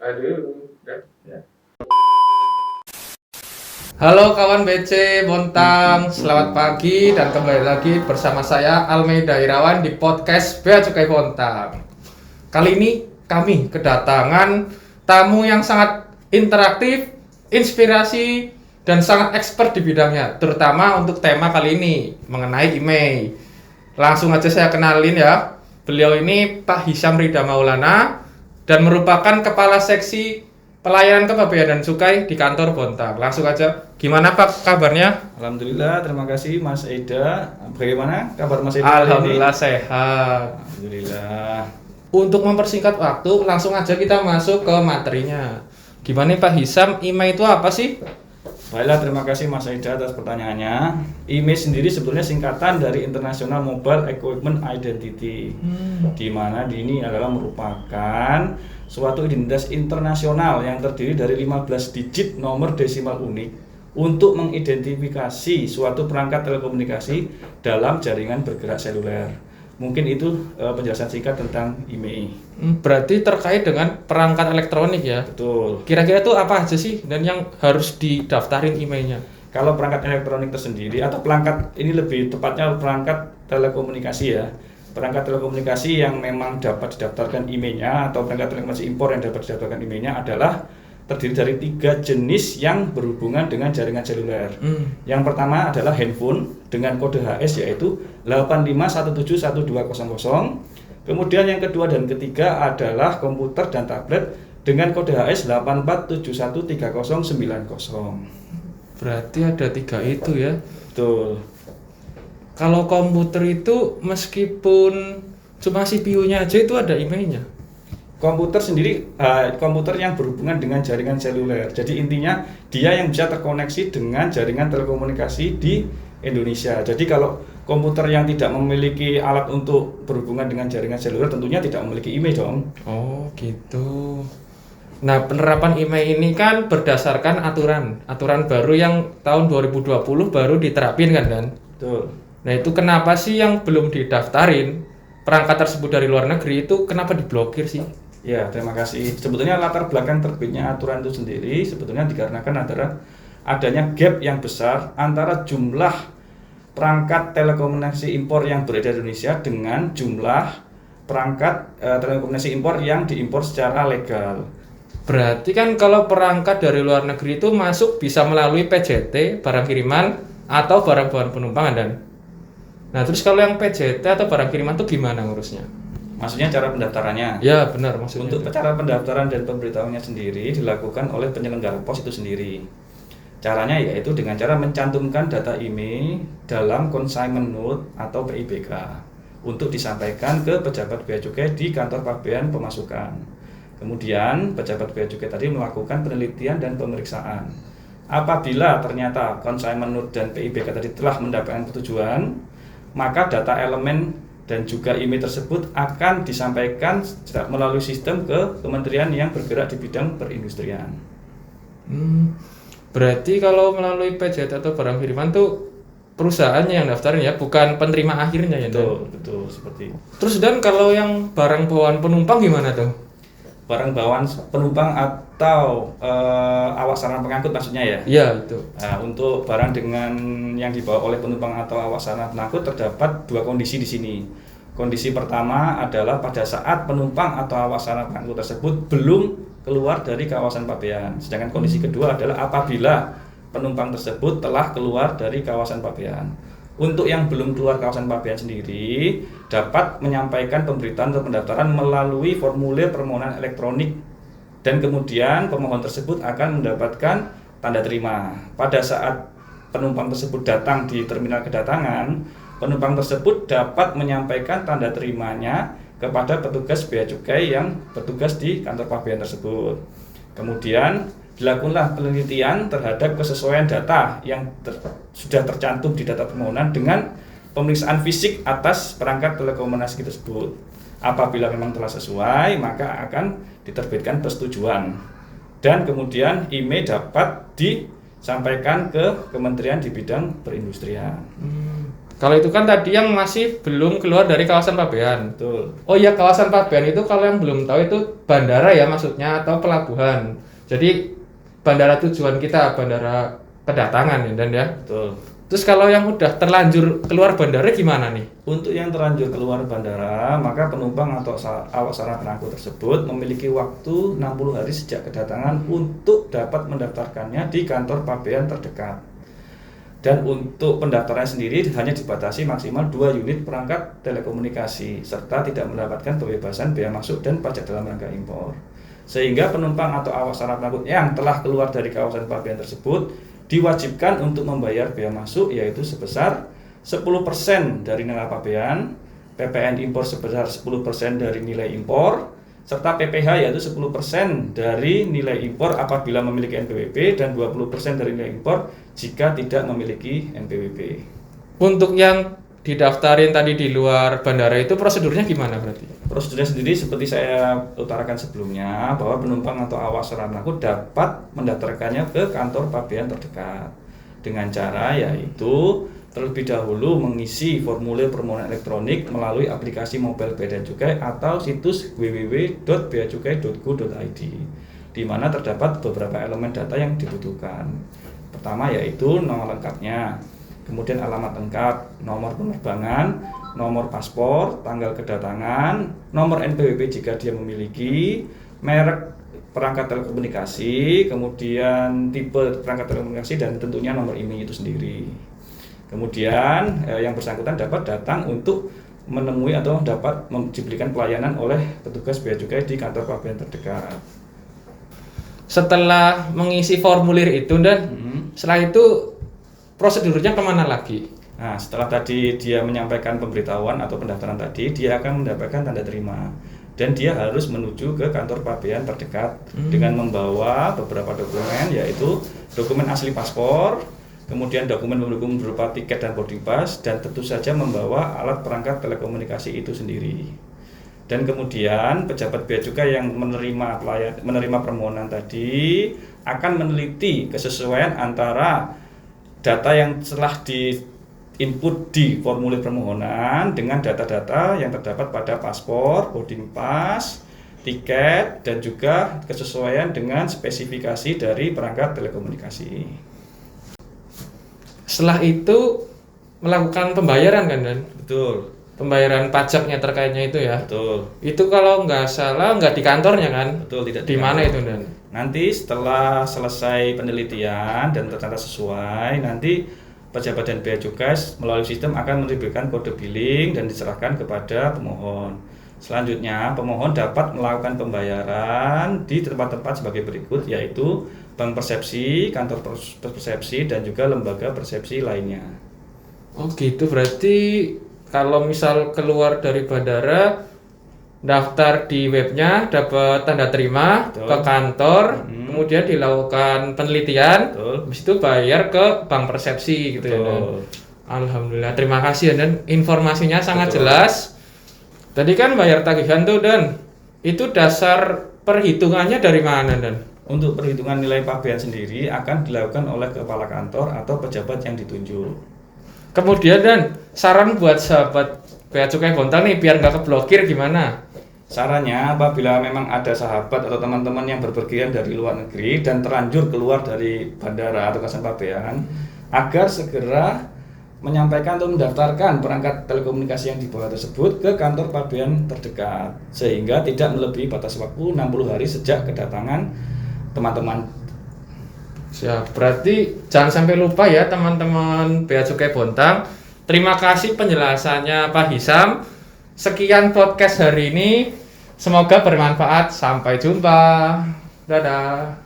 Aduh, Ya. halo kawan BC Bontang, selamat pagi dan kembali lagi bersama saya Almeida Irawan di podcast Bea Cukai Bontang. Kali ini kami kedatangan tamu yang sangat interaktif, inspirasi, dan sangat expert di bidangnya, terutama untuk tema kali ini mengenai email. Langsung aja saya kenalin ya. Beliau ini Pak Hisam Rida Maulana dan merupakan Kepala Seksi Pelayanan Kepabeanan dan Cukai di kantor Bontang. Langsung aja, gimana Pak kabarnya? Alhamdulillah, terima kasih Mas Eda. Bagaimana kabar Mas Eda hari ini? Alhamdulillah sehat. Alhamdulillah. Untuk mempersingkat waktu, langsung aja kita masuk ke materinya. Gimana Pak Hisam, IMEI itu apa sih? Baiklah, terima kasih Mas Eda atas pertanyaannya. IMEI sendiri sebetulnya singkatan dari International Mobile Equipment Identity, di mana ini adalah merupakan suatu identitas internasional yang terdiri dari 15 digit nomor desimal unik untuk mengidentifikasi suatu perangkat telekomunikasi dalam jaringan bergerak seluler. Mungkin itu penjelasan singkat tentang IMEI. Berarti terkait dengan perangkat elektronik ya? Betul. Kira-kira itu apa aja sih dan yang harus didaftarin IMEI-nya? Kalau perangkat elektronik tersendiri atau perangkat ini lebih tepatnya perangkat telekomunikasi ya. Perangkat telekomunikasi yang memang dapat didaftarkan IMEI-nya atau perangkat telekomunikasi impor yang dapat didaftarkan IMEI-nya adalah terdiri dari 3 jenis yang berhubungan dengan jaringan seluler. Yang pertama adalah handphone dengan kode HS yaitu 85171200. Kemudian yang kedua dan ketiga adalah komputer dan tablet dengan kode HS 84713090. Berarti ada 3 itu ya. Betul. Kalau komputer itu meskipun cuma CPU-nya aja itu ada IMEI-nya. Komputer sendiri, komputer yang berhubungan dengan jaringan seluler. Jadi intinya dia yang bisa terkoneksi dengan jaringan telekomunikasi di Indonesia. Jadi kalau komputer yang tidak memiliki alat untuk berhubungan dengan jaringan seluler tentunya tidak memiliki IMEI dong. Oh gitu. Nah, penerapan IMEI ini kan berdasarkan aturan baru yang tahun 2020 baru diterapin kan? Betul. Nah, itu kenapa sih yang belum didaftarin perangkat tersebut dari luar negeri itu kenapa diblokir sih? Ya, terima kasih. Sebetulnya latar belakang terbitnya aturan itu sendiri sebetulnya dikarenakan adanya gap yang besar antara jumlah perangkat telekomunikasi impor yang beredar di Indonesia dengan jumlah perangkat telekomunikasi impor yang diimpor secara legal. Berarti kan kalau perangkat dari luar negeri itu masuk bisa melalui PJT, barang kiriman, atau barang bawaan penumpang dan. Nah, terus kalau yang PJT atau barang kiriman itu gimana ngurusnya? Maksudnya cara pendaftarannya? Ya, benar maksudnya. Untuk cara pendaftaran dan pemberitahuannya sendiri dilakukan oleh penyelenggara pos itu sendiri. Caranya yaitu dengan cara mencantumkan data IMEI dalam consignment note atau PIBK untuk disampaikan ke pejabat bea cukai di kantor pabean pemasukan. Kemudian pejabat bea cukai tadi melakukan penelitian dan pemeriksaan. Apabila ternyata consignment note dan PIBK tadi telah mendapatkan persetujuan, maka data elemen dan juga IMEI tersebut akan disampaikan melalui sistem ke kementerian yang bergerak di bidang perindustrian. Berarti kalau melalui PJT atau barang kiriman tuh perusahaannya yang daftarin ya, bukan penerima akhirnya ya? Betul, seperti itu. Terus dan kalau yang barang bawaan penumpang gimana tuh? Barang bawaan penumpang atau awak sarana pengangkut maksudnya ya? Iya, itu. Nah, untuk barang dengan yang dibawa oleh penumpang atau awak sarana pengangkut terdapat 2 kondisi di sini. Kondisi pertama adalah pada saat penumpang atau awak sarana pengangkut tersebut belum keluar dari kawasan pabean. Sedangkan kondisi kedua adalah apabila penumpang tersebut telah keluar dari kawasan pabean. Untuk yang belum keluar kawasan pabean sendiri dapat menyampaikan pemberitaan atau pendaftaran melalui formulir permohonan elektronik dan kemudian pemohon tersebut akan mendapatkan tanda terima. Pada saat penumpang tersebut datang di terminal kedatangan, penumpang tersebut dapat menyampaikan tanda terimanya kepada petugas bea cukai yang bertugas di kantor pabean tersebut. Kemudian dilakukanlah penelitian terhadap kesesuaian data yang sudah tercantum di data permohonan dengan pemeriksaan fisik atas perangkat telekomunikasi tersebut. Apabila memang telah sesuai, maka akan diterbitkan persetujuan. Dan kemudian IMEI dapat disampaikan ke kementerian di bidang perindustrian. Kalau itu kan tadi yang masih belum keluar dari kawasan Pabean. Betul. Oh iya, kawasan Pabean itu kalau yang belum tahu itu bandara ya maksudnya atau pelabuhan. Jadi bandara tujuan kita, bandara kedatangan ya dan ya. Betul. Terus kalau yang udah terlanjur keluar bandara gimana nih? Untuk yang terlanjur keluar bandara, maka penumpang atau awak sarana pengangkut tersebut memiliki waktu 60 hari sejak kedatangan untuk dapat mendaftarkannya di kantor Pabean terdekat. Dan untuk pendaftaran sendiri hanya dibatasi maksimal 2 unit perangkat telekomunikasi serta tidak mendapatkan pembebasan bea masuk dan pajak dalam rangka impor. Sehingga penumpang atau awak sarana pengangkut yang telah keluar dari kawasan Pabean tersebut diwajibkan untuk membayar bea masuk yaitu sebesar 10% dari nilai Pabean, PPN impor sebesar 10% dari nilai impor, serta PPh yaitu 10% dari nilai impor apabila memiliki NPWP dan 20% dari nilai impor jika tidak memiliki NPWP. Untuk yang didaftarin tadi di luar bandara itu prosedurnya gimana berarti? Prosedurnya sendiri seperti saya utarakan sebelumnya bahwa penumpang atau awak sarana pengangkut dapat mendaftarkannya ke kantor Pabean terdekat dengan cara yaitu terlebih dahulu mengisi formulir permohonan elektronik melalui aplikasi mobile Bea dan Cukai atau situs www.beacukai.go.id di mana terdapat beberapa elemen data yang dibutuhkan. Pertama yaitu nomor lengkapnya, kemudian alamat lengkap, nomor penerbangan, nomor paspor, tanggal kedatangan, nomor NPWP jika dia memiliki, merek perangkat telekomunikasi, kemudian tipe perangkat telekomunikasi dan tentunya nomor IMEI itu sendiri. Kemudian yang bersangkutan dapat datang untuk menemui atau dapat diberikan pelayanan oleh petugas bea cukai di kantor Pabean terdekat. Setelah mengisi formulir itu dan setelah itu prosedurnya kemana lagi? Nah, setelah tadi dia menyampaikan pemberitahuan atau pendaftaran tadi, dia akan mendapatkan tanda terima dan dia harus menuju ke kantor Pabean terdekat dengan membawa beberapa dokumen yaitu dokumen asli paspor, kemudian dokumen pendukung berupa tiket dan boarding pass, dan tentu saja membawa alat perangkat telekomunikasi itu sendiri. Dan kemudian pejabat bea cukai yang menerima permohonan tadi akan meneliti kesesuaian antara data yang telah di input di formulir permohonan dengan data-data yang terdapat pada paspor, boarding pass, tiket, dan juga kesesuaian dengan spesifikasi dari perangkat telekomunikasi. Setelah itu melakukan pembayaran kan Dan? Betul. Pembayaran pajaknya terkaitnya itu ya? Betul. Itu kalau nggak salah nggak di kantornya kan? Betul, tidak di mana itu Dan? Nanti setelah selesai penelitian dan ternyata sesuai, nanti pejabat dan bea cukai melalui sistem akan memberikan kode billing dan diserahkan kepada pemohon. Selanjutnya, pemohon dapat melakukan pembayaran di tempat-tempat sebagai berikut, yaitu Bank Persepsi, kantor persepsi, dan juga lembaga persepsi lainnya. Oh gitu, berarti kalau misal keluar dari bandara, daftar di webnya, dapat tanda terima, Betul. ke kantor, kemudian dilakukan penelitian, Betul. habis itu bayar ke Bank Persepsi gitu. Betul. Ya Dan. Alhamdulillah, terima kasih Dan, informasinya sangat Betul. jelas. Tadi kan bayar tagihan tuh Dan, itu dasar perhitungannya dari mana Dan? Untuk perhitungan nilai Pabean sendiri akan dilakukan oleh kepala kantor atau pejabat yang ditunjuk. Kemudian Dan, saran buat sahabat Bea Cukai Bontang nih biar nggak keblokir gimana? Sarannya apabila memang ada sahabat atau teman-teman yang berpergian dari luar negeri dan terlanjur keluar dari bandara atau kawasan Pabean, agar segera menyampaikan atau mendaftarkan perangkat telekomunikasi yang dibawa tersebut ke kantor Pabean terdekat sehingga tidak melebihi batas waktu 60 hari sejak kedatangan teman-teman. Siap, berarti jangan sampai lupa ya teman-teman Bea Cukai Bontang. Terima kasih penjelasannya Pak Hisam. Sekian podcast hari ini. Semoga bermanfaat. Sampai jumpa. Dadah.